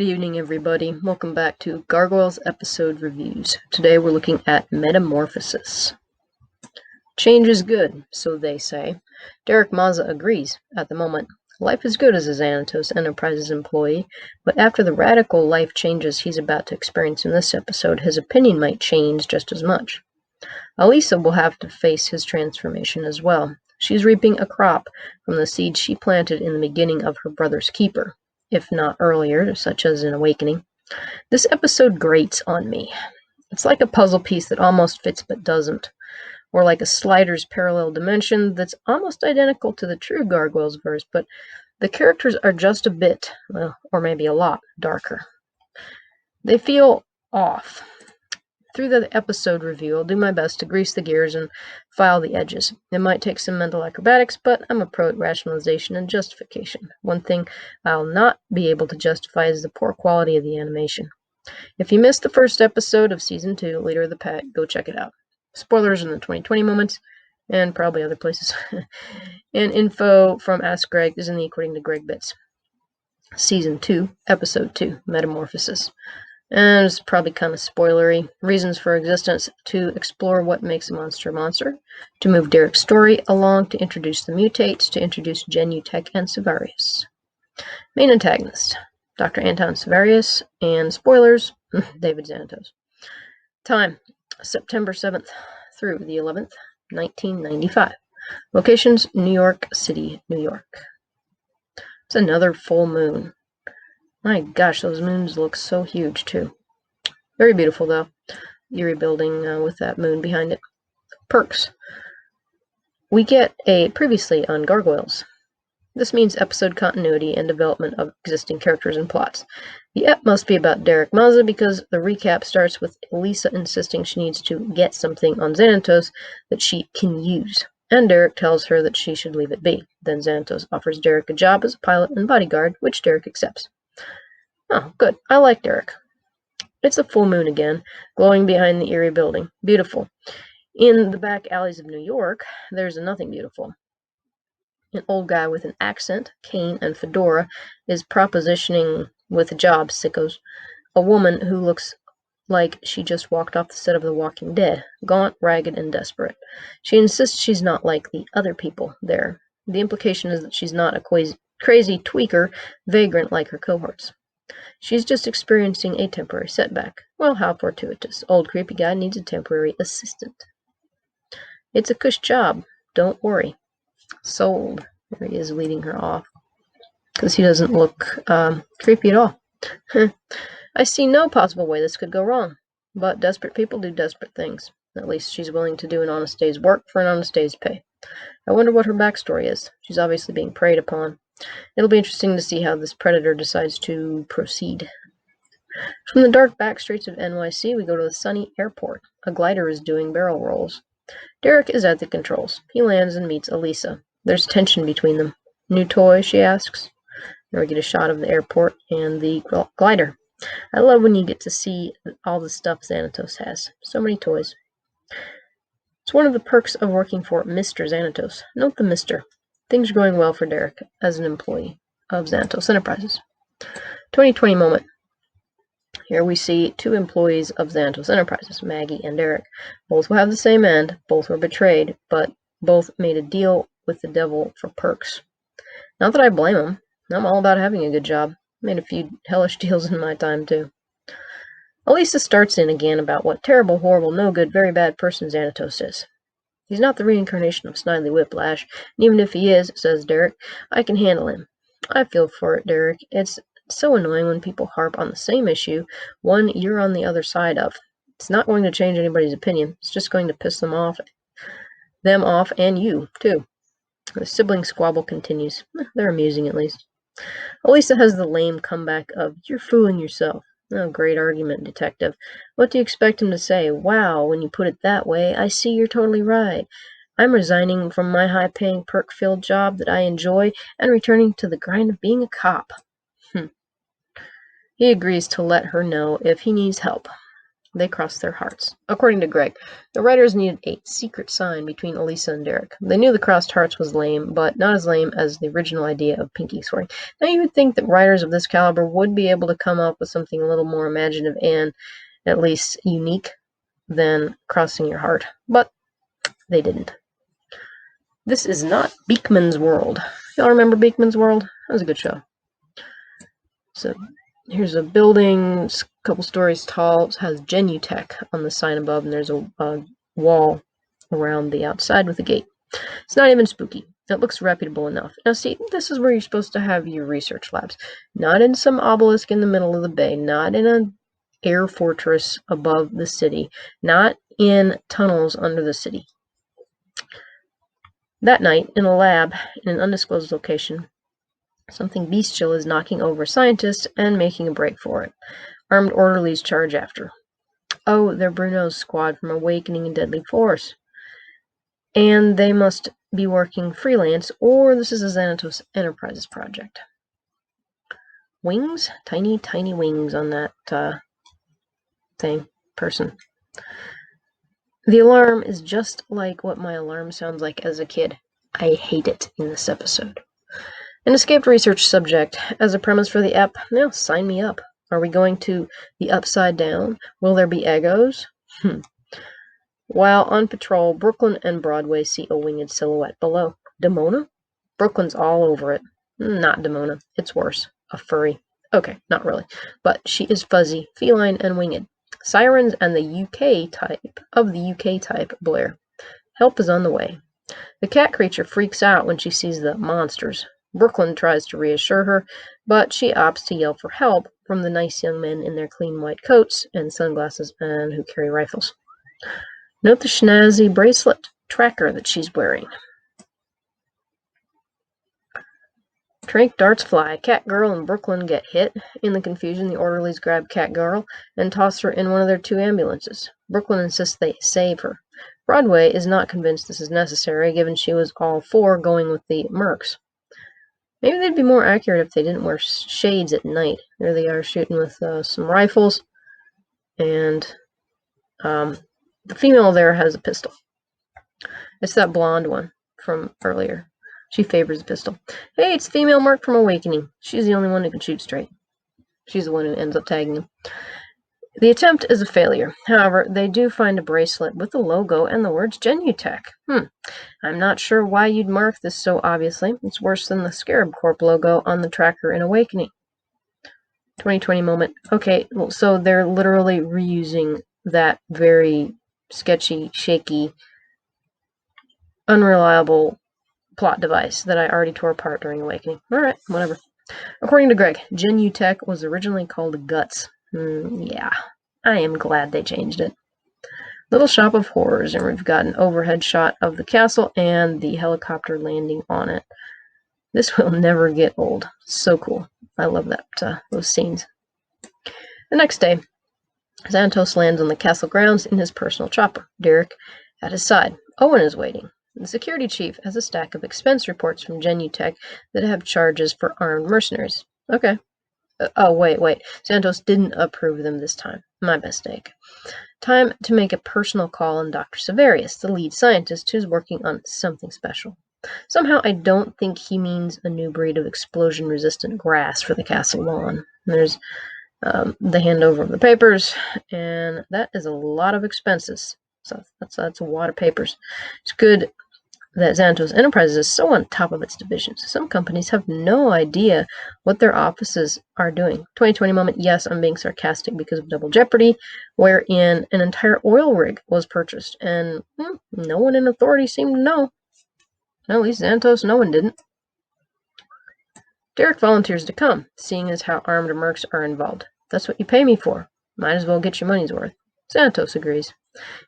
Good evening, everybody. Welcome back to Gargoyles episode reviews. Today we're looking at Metamorphosis. Change is good, so they say. Derek Maza agrees. At the moment, life is good as a Xanatos Enterprises employee, but after the radical life changes he's about to experience in this episode, his opinion might change just as much. Elisa will have to face his transformation as well. She's reaping a crop from the seeds she planted in the beginning of her brother's keeper, if not earlier, such as an awakening. This episode grates on me. It's like a puzzle piece that almost fits but doesn't, or like a Slider's parallel dimension that's almost identical to the true Gargoyles verse, but the characters are just a bit, well, or maybe a lot, darker. They feel off. Through the episode review, I'll do my best to grease the gears and file the edges. It might take some mental acrobatics, but I'm a pro at rationalization and justification. One thing I'll not be able to justify is the poor quality of the animation. If you missed the first episode of Season 2, Leader of the Pack, go check it out. Spoilers in the 2020 moments, and probably other places. And info from Ask Greg is in the According to Greg bits. Season 2, Episode 2, Metamorphosis. And it's probably kind of spoilery. Reasons for existence: to explore what makes a monster a monster, to move Derek's story along, to introduce the mutates, to introduce Genutech and Sevarius. Main antagonist: Dr. Anton Sevarius, and spoilers, David Xanatos. Time: September 7th through the 11th, 1995. Locations: New York City, New York. It's another full moon. My gosh, those moons look so huge, too. Very beautiful, though. Eerie building with that moon behind it. Perks. We get a previously on Gargoyles. This means episode continuity and development of existing characters and plots. The ep must be about Derek Maza because the recap starts with Elisa insisting she needs to get something on Xanatos that she can use. And Derek tells her that she should leave it be. Then Xanatos offers Derek a job as a pilot and bodyguard, which Derek accepts. Oh, good. I like Derek. It's a full moon again, glowing behind the eerie building. Beautiful. In the back alleys of New York, there's nothing beautiful. An old guy with an accent, cane, and fedora is propositioning with a job, sickos. A woman who looks like she just walked off the set of The Walking Dead, gaunt, ragged, and desperate. She insists she's not like the other people there. The implication is that she's not a crazy tweaker, vagrant like her cohorts. She's just experiencing a temporary setback. Well, how fortuitous. Old creepy guy needs a temporary assistant. It's a cush job. Don't worry. Sold. There he is leading her off. Because he doesn't look creepy at all. I see no possible way this could go wrong. But desperate people do desperate things. At least she's willing to do an honest day's work for an honest day's pay. I wonder what her backstory is. She's obviously being preyed upon. It'll be interesting to see how this predator decides to proceed. From the dark back streets of NYC, we go to the sunny airport. A glider is doing barrel rolls. Derek is at the controls. He lands and meets Elisa. There's tension between them. New toy, she asks. Now we get a shot of the airport and the glider. I love when you get to see all the stuff Xanatos has. So many toys. It's one of the perks of working for Mr. Xanatos. Note the Mr. Things are going well for Derek as an employee of Xanatos Enterprises. 2020 moment. Here we see two employees of Xanatos Enterprises, Maggie and Derek. Both will have the same end. Both were betrayed, but both made a deal with the devil for perks. Not that I blame them. I'm all about having a good job. Made a few hellish deals in my time, too. Elisa starts in again about what terrible, horrible, no good, very bad person Xanatos is. He's not the reincarnation of Snidely Whiplash, and even if he is, says Derek, I can handle him. I feel for it, Derek. It's so annoying when people harp on the same issue, one you're on the other side of. It's not going to change anybody's opinion. It's just going to piss them off, and you, too. The sibling squabble continues. They're amusing, at least. Elisa has the lame comeback of, you're fooling yourself. Oh, great argument, detective. What do you expect him to say? Wow, when you put it that way, I see you're totally right. I'm resigning from my high-paying, perk-filled job that I enjoy and returning to the grind of being a cop. He agrees to let her know if he needs help. They crossed their hearts. According to Greg, the writers needed a secret sign between Elisa and Derek. They knew the crossed hearts was lame, but not as lame as the original idea of pinky swearing. Now, you would think that writers of this caliber would be able to come up with something a little more imaginative and at least unique than crossing your heart, but they didn't. This is not Beekman's World. Y'all remember Beekman's World? That was a good show. So here's a building, a couple stories tall. It has Genutech on the sign above, and there's a wall around the outside with a gate. It's not even spooky. It looks reputable enough. Now see, this is where you're supposed to have your research labs. Not in some obelisk in the middle of the bay, not in an air fortress above the city, not in tunnels under the city. That night, in a lab in an undisclosed location, something bestial is knocking over scientists and making a break for it. Armed orderlies charge after. Oh, they're Bruno's squad from Awakening and Deadly Force. And they must be working freelance, or this is a Xanatos Enterprises project. Wings? Tiny, tiny wings on that person. The alarm is just like what my alarm sounds like as a kid. I hate it in this episode. An escaped research subject as a premise for the ep. Now, sign me up. Are we going to the Upside Down? Will there be egos? While on patrol, Brooklyn and Broadway see a winged silhouette below. Demona? Brooklyn's all over it. Not Demona. It's worse. A furry. Okay, not really. But she is fuzzy, feline, and winged. Sirens and the UK type blare. Help is on the way. The cat creature freaks out when she sees the monsters. Brooklyn tries to reassure her, but she opts to yell for help from the nice young men in their clean white coats and sunglasses and who carry rifles. Note the snazzy bracelet tracker that she's wearing. Trank darts fly. Catgirl and Brooklyn get hit. In the confusion, the orderlies grab Catgirl and toss her in one of their two ambulances. Brooklyn insists they save her. Broadway is not convinced this is necessary, given she was all for going with the mercs. Maybe they'd be more accurate if they didn't wear shades at night. There they are shooting with some rifles, and the female there has a pistol. It's that blonde one from earlier. She favors the pistol. Hey, it's female merc from Awakening. She's the only one who can shoot straight. She's the one who ends up tagging him. The attempt is a failure. However, they do find a bracelet with the logo and the words Genutech. I'm not sure why you'd mark this so obviously. It's worse than the Scarab Corp logo on the tracker in Awakening. 2020 moment. Okay, well, so they're literally reusing that very sketchy, shaky, unreliable plot device that I already tore apart during Awakening. Alright, whatever. According to Greg, Genutech was originally called Guts. Yeah, I am glad they changed it. Little Shop of Horrors, and we've got an overhead shot of the castle and the helicopter landing on it. This will never get old. So cool. I love that those scenes. The next day, Xanatos lands on the castle grounds in his personal chopper. Derek at his side. Owen is waiting. The security chief has a stack of expense reports from Genutech that have charges for armed mercenaries. Okay. Oh, wait. Xanatos didn't approve them this time. My mistake. Time to make a personal call on Dr. Sevarius, the lead scientist who's working on something special. Somehow I don't think he means a new breed of explosion-resistant grass for the castle lawn. There's the handover of the papers, and that is a lot of expenses. So that's a lot of papers. It's good that Xanatos Enterprises is so on top of its divisions. Some companies have no idea what their offices are doing. 2020 moment, yes, I'm being sarcastic because of Double Jeopardy, wherein an entire oil rig was purchased, and no one in authority seemed to know. Well, at least Xanatos, no one didn't. Derek volunteers to come, seeing as how armed mercs are involved. That's what you pay me for. Might as well get your money's worth. Xanatos agrees.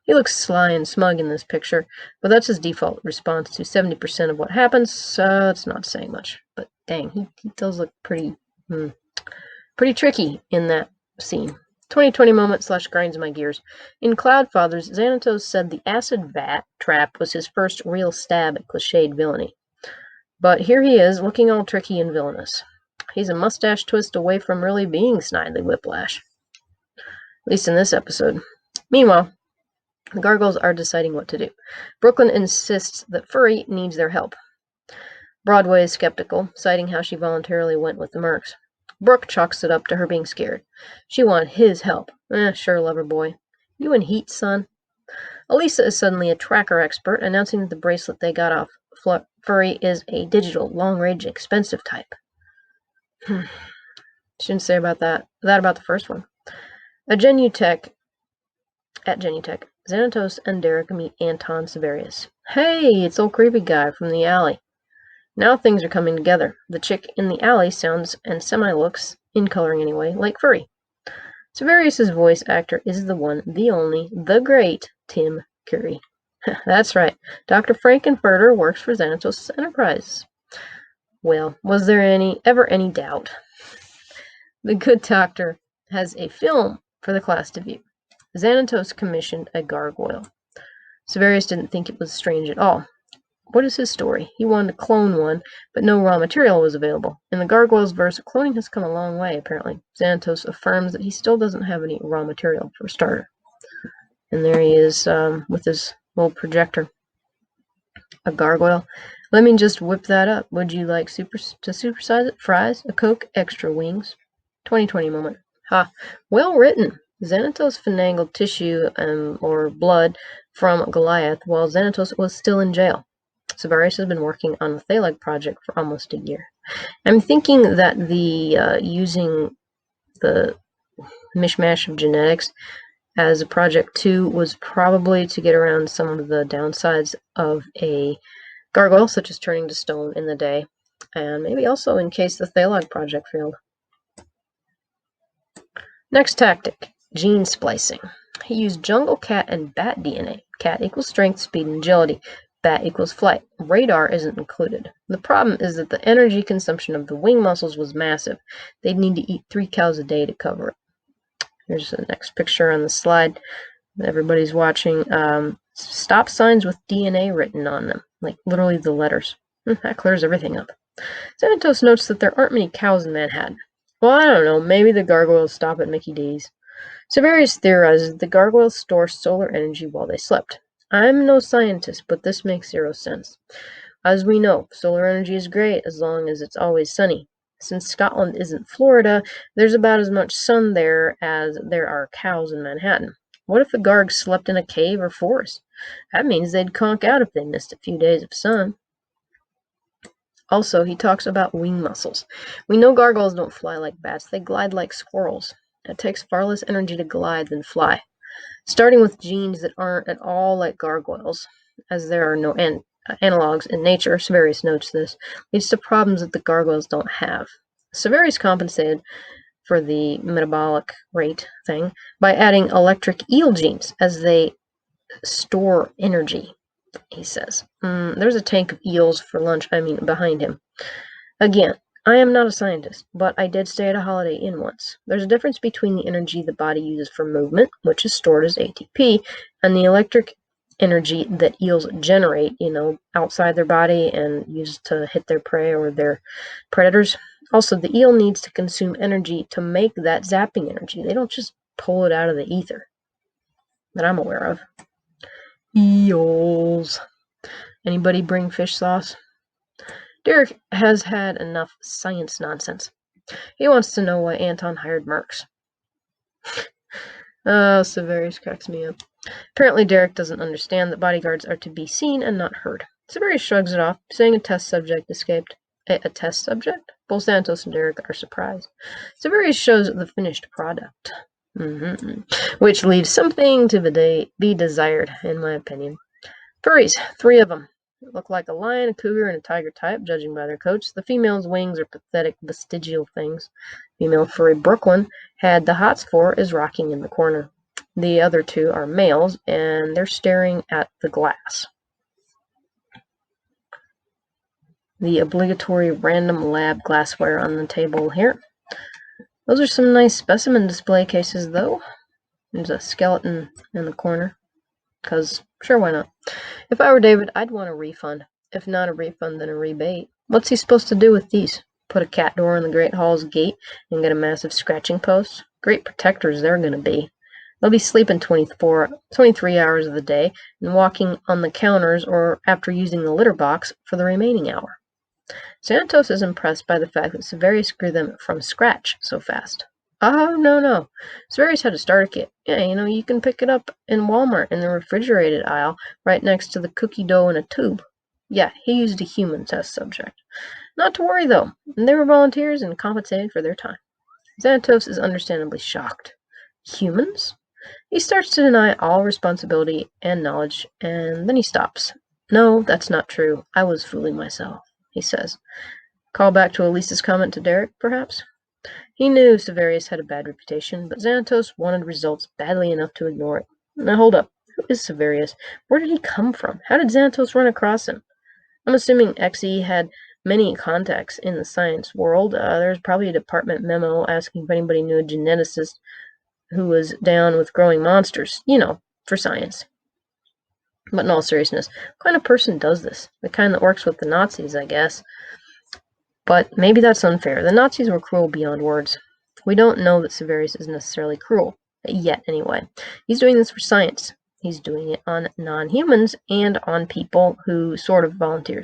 He looks sly and smug in this picture, but that's his default response to 70% of what happens, so it's not saying much. But dang, he does look pretty tricky in that scene. 2020 moment / grinds my gears. In Cloudfathers, Xanatos said the acid vat trap was his first real stab at cliched villainy. But here he is, looking all tricky and villainous. He's a mustache twist away from really being Snidely Whiplash. least in this episode. Meanwhile, the Gargoyles are deciding what to do. Brooklyn insists that Furry needs their help. Broadway is skeptical, citing how she voluntarily went with the Mercs. Brooke chalks it up to her being scared. She wanted his help. Sure, lover boy. You in heat, son? Elisa is suddenly a tracker expert, announcing that the bracelet they got off Furry is a digital, long-range, expensive type. Shouldn't say about that about the first one. At Genutech, Xanatos and Derek meet Anton Sevarius. Hey, it's old creepy guy from the alley. Now things are coming together. The chick in the alley sounds and semi-looks, in coloring anyway, like Furry. Sevarius' voice actor is the one, the only, the great Tim Curry. That's right. Dr. Frankenfurter works for Xanatos Enterprise. Well, was there ever any doubt? The good doctor has a film for the class to view. Xanatos commissioned a gargoyle. Sevarius didn't think it was strange at all. What is his story? He wanted to clone one, but no raw material was available. In the Gargoyles verse, cloning has come a long way, apparently. Xanatos affirms that he still doesn't have any raw material for a starter. And there he is with his little projector. A gargoyle. Let me just whip that up. Would you like to supersize it? Fries? A Coke? Extra wings? 2020 moment. Ha! Well written. Xanatos finagled tissue or blood from Goliath while Xanatos was still in jail. Sevarius has been working on the Thalag project for almost a year. I'm thinking that the using the mishmash of genetics as a project 2 was probably to get around some of the downsides of a gargoyle, such as turning to stone in the day, and maybe also in case the Thalag project failed. Next tactic, gene splicing. He used jungle cat and bat DNA. Cat equals strength, speed, and agility. Bat equals flight. Radar isn't included. The problem is that the energy consumption of the wing muscles was massive. They'd need to eat 3 cows a day to cover it. Here's the next picture on the slide. Everybody's watching. Stop signs with DNA written on them, like literally the letters. That clears everything up. Xanatos notes that there aren't many cows in Manhattan. Well, I don't know. Maybe the gargoyles stop at Mickey D's. Sevarius theorizes that the gargoyles store solar energy while they slept. I'm no scientist, but this makes 0 sense. As we know, solar energy is great as long as it's always sunny. Since Scotland isn't Florida, there's about as much sun there as there are cows in Manhattan. What if the Gargs slept in a cave or forest? That means they'd conk out if they missed a few days of sun. Also, he talks about wing muscles. We know gargoyles don't fly like bats, they glide like squirrels. It takes far less energy to glide than fly. Starting with genes that aren't at all like gargoyles, as there are no analogs in nature, Sevarius notes this, leads to problems that the gargoyles don't have. Sevarius compensated for the metabolic rate thing by adding electric eel genes as they store energy, he says. There's a tank of eels for lunch, behind him. Again, I am not a scientist, but I did stay at a Holiday Inn once. There's a difference between the energy the body uses for movement, which is stored as ATP, and the electric energy that eels generate, outside their body and use to hit their prey or their predators. Also, the eel needs to consume energy to make that zapping energy. They don't just pull it out of the ether that I'm aware of. Eels. Anybody bring fish sauce? Derek has had enough science nonsense. He wants to know why Anton hired mercs. Sevarius cracks me up. Apparently Derek doesn't understand that bodyguards are to be seen and not heard. Sevarius shrugs it off, saying a test subject escaped. A test subject? Both Santos and Derek are surprised. Sevarius shows the finished product, which leaves something to be desired, in my opinion. Furries, 3 of them. Look like a lion, a cougar, and a tiger type, judging by their coats. The female's wings are pathetic, vestigial things. Female furry Brooklyn had the hots for is rocking in the corner. The other 2 are males, and they're staring at the glass. The obligatory random lab glassware on the table here. Those are some nice specimen display cases, though. There's a skeleton in the corner. Because, sure, why not? If I were David, I'd want a refund. If not a refund, then a rebate. What's he supposed to do with these? Put a cat door in the Great Hall's gate and get a massive scratching post? Great protectors they're going to be. They'll be sleeping 23 hours of the day and walking on the counters or after using the litter box for the remaining hour. Xanatos is impressed by the fact that Sevarius grew them from scratch so fast. Oh, no. Sevarius had a starter kit. Yeah, you can pick it up in Walmart in the refrigerated aisle right next to the cookie dough in a tube. Yeah, he used a human test subject. Not to worry, though. They were volunteers and compensated for their time. Xanatos is understandably shocked. Humans? He starts to deny all responsibility and knowledge, and then he stops. No, that's not true. I was fooling myself, he says. Call back to Elisa's comment to Derek, perhaps? He knew Sevarius had a bad reputation, but Xanatos wanted results badly enough to ignore it. Now hold up. Who is Sevarius? Where did he come from? How did Xanatos run across him? I'm assuming XE had many contacts in the science world. There's probably a department memo asking if anybody knew a geneticist who was down with growing monsters, for science. But in all seriousness, what kind of person does this? The kind that works with the Nazis, I guess. But maybe that's unfair. The Nazis were cruel beyond words. We don't know that Sevarius is necessarily cruel. Yet, anyway. He's doing this for science. He's doing it on non-humans and on people who sort of volunteer.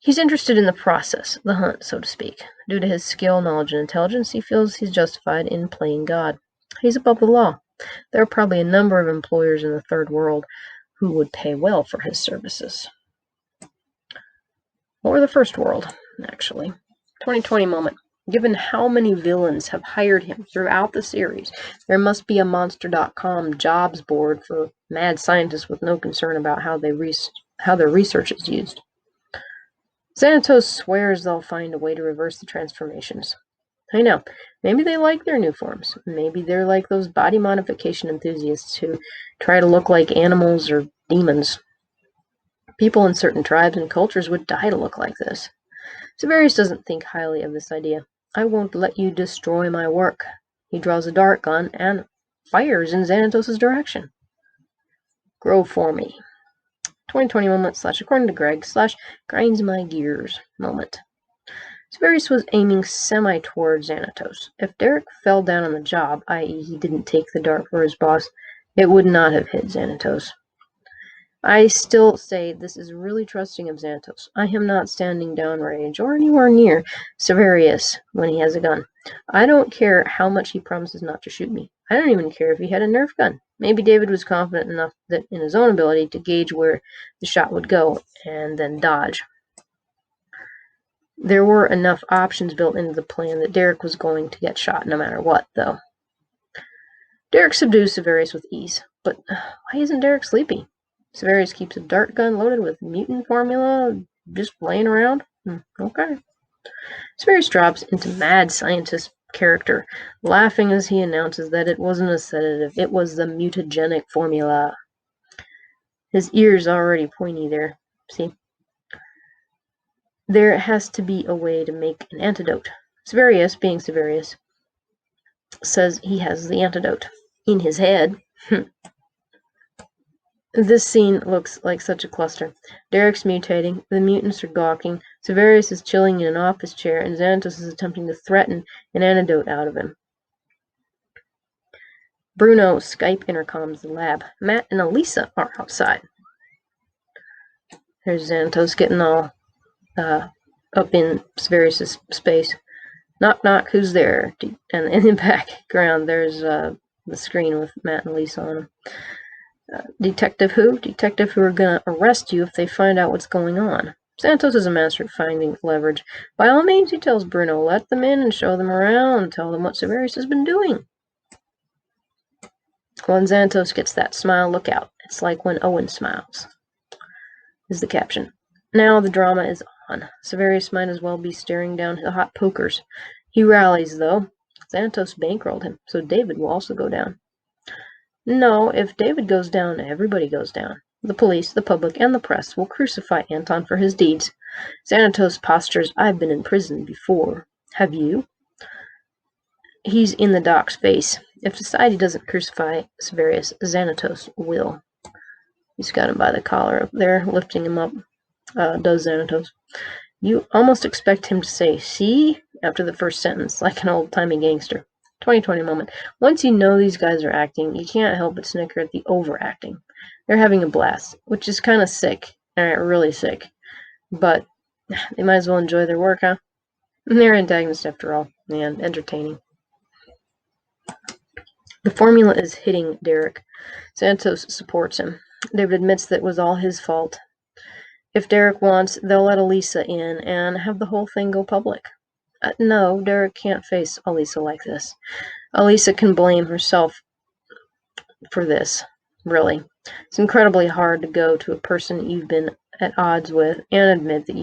He's interested in the process, the hunt, so to speak. Due to his skill, knowledge, and intelligence, he feels he's justified in playing God. He's above the law. There are probably a number of employers in the third world who would pay well for his services. Or the first world, actually. 2020 moment. Given how many villains have hired him throughout the series, there must be a Monster.com jobs board for mad scientists with no concern about how their research is used. Xanatos swears they'll find a way to reverse the transformations. I know. Maybe they like their new forms. Maybe they're like those body modification enthusiasts who try to look like animals or demons. People in certain tribes and cultures would die to look like this. Sevarius doesn't think highly of this idea. I won't let you destroy my work. He draws a dart gun and fires in Xanatos' direction. Grow for me. 2020 moment / according to Greg / grinds my gears moment. Sevarius was aiming semi toward Xanatos. If Derek fell down on the job, i.e. he didn't take the dart for his boss, it would not have hit Xanatos. I still say this is really trusting of Xanatos. I am not standing downrange or anywhere near Sevarius when he has a gun. I don't care how much he promises not to shoot me. I don't even care if he had a Nerf gun. Maybe David was confident enough that in his own ability to gauge where the shot would go and then dodge. There were enough options built into the plan that Derek was going to get shot no matter what, though. Derek subdues Sevarius with ease. But why isn't Derek sleepy? Sevarius keeps a dart gun loaded with mutant formula just laying around? Okay. Sevarius drops into mad scientist character, laughing as he announces that it wasn't a sedative, it was the mutagenic formula. His ears already pointy there. See? There has to be a way to make an antidote. Sevarius, being Sevarius, says he has the antidote in his head. This scene looks like such a cluster. Derek's mutating, the mutants are gawking, Sevarius is chilling in an office chair, and Xanatos is attempting to threaten an antidote out of him. Bruno Skype intercoms the lab. Matt and Elisa are outside. There's Xanatos getting all up in Sevarius' space. Knock, knock, who's there? And in the background, there's the screen with Matt and Elisa on them. Detective who? Detective who are going to arrest you if they find out what's going on. Xanatos is a master at finding leverage. By all means, he tells Bruno, let them in and show them around, tell them what Sevarius has been doing. When Xanatos gets that smile, look out. It's like when Owen smiles, is the caption. Now the drama is on. Sevarius might as well be staring down the hot pokers. He rallies, though. Xanatos bankrolled him, so David will also go down. No, if David goes down, everybody goes down. The police, the public, and the press will crucify Anton for his deeds. Xanatos postures, I've been in prison before. Have you? He's in the doc's face. If society doesn't crucify Sevarius, Xanatos will. He's got him by the collar up there, lifting him up, does Xanatos. You almost expect him to say, see, after the first sentence, like an old-timey gangster. 2020 moment. Once you know these guys are acting, you can't help but snicker at the overacting. They're having a blast, which is kind of sick, really sick. But they might as well enjoy their work, huh? They're antagonists after all, and entertaining. The formula is hitting Derek. Xanatos supports him. David admits that it was all his fault. If Derek wants, they'll let Elisa in and have the whole thing go public. No, Derek can't face Elisa like this. Elisa can blame herself for this, really. It's incredibly hard to go to a person you've been at odds with and admit that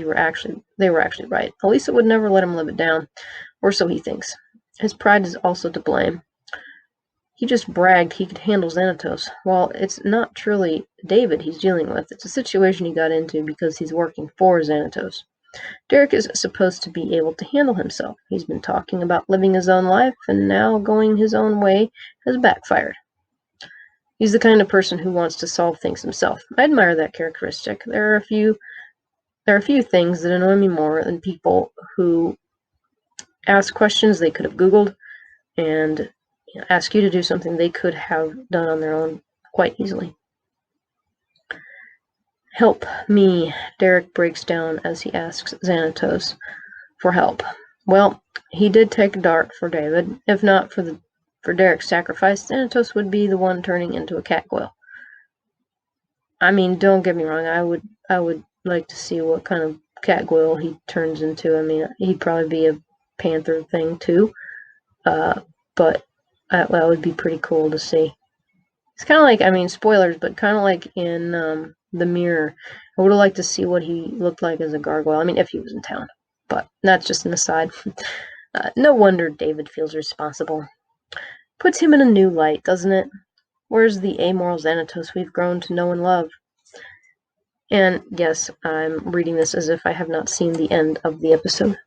they were actually right. Elisa would never let him live it down, or so he thinks. His pride is also to blame. He just bragged he could handle Xanatos. Well, it's not truly David he's dealing with. It's a situation he got into because he's working for Xanatos. Derek is supposed to be able to handle himself. He's been talking about living his own life, and now going his own way has backfired. He's the kind of person who wants to solve things himself. I admire that characteristic. There are a few things that annoy me more than people who ask questions they could have Googled and ask you to do something they could have done on their own quite easily. Help me, Derek breaks down as he asks Xanatos for help. Well, he did take a dart for David. If not for Derek's sacrifice, Xanatos would be the one turning into a catgoyle. I mean, don't get me wrong, I would like to see what kind of catgoyle he turns into. I mean, he'd probably be a panther thing too, but that would be pretty cool to see. It's kind of like, I mean, spoilers, but kind of like in The Mirror. I would have liked to see what he looked like as a gargoyle. I mean, if he was in town. But that's just an aside. No wonder David feels responsible. Puts him in a new light, doesn't it? Where's the amoral Xanatos we've grown to know and love? And yes, I'm reading this as if I have not seen the end of the episode.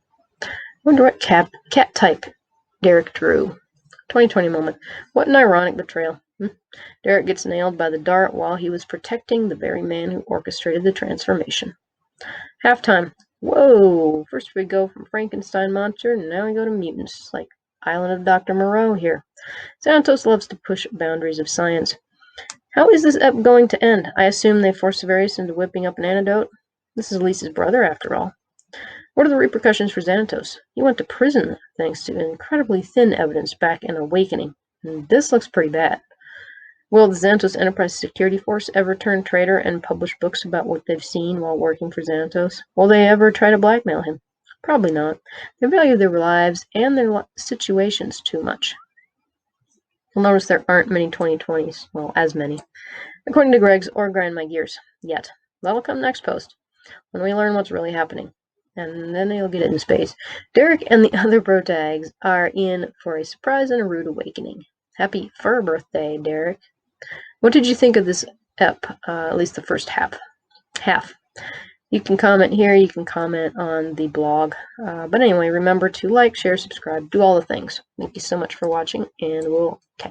I wonder what cat type Derek drew. 2020 moment. What an ironic betrayal. Derek gets nailed by the dart while he was protecting the very man who orchestrated the transformation. Halftime. Whoa! First we go from Frankenstein monster, and now we go to mutants, like Island of Dr. Moreau here. Xanatos loves to push boundaries of science. How is this ep going to end? I assume they force Sevarius into whipping up an antidote. This is Lisa's brother, after all. What are the repercussions for Xanatos? He went to prison thanks to incredibly thin evidence back in Awakening, and this looks pretty bad. Will the Xanatos Enterprise Security Force ever turn traitor and publish books about what they've seen while working for Xanatos? Will they ever try to blackmail him? Probably not. They value their lives and their situations too much. You'll notice there aren't many 2020s. Well, as many. According to Greg's or Grind My Gears. Yet. That'll come next post, when we learn what's really happening. And then they'll get it in space. Derek and the other protags are in for a surprise and a rude awakening. Happy fur birthday, Derek. What did you think of this ep? At least the first half. You can comment here. You can comment on the blog. But anyway, remember to like, share, subscribe, do all the things. Thank you so much for watching, and we'll catch you.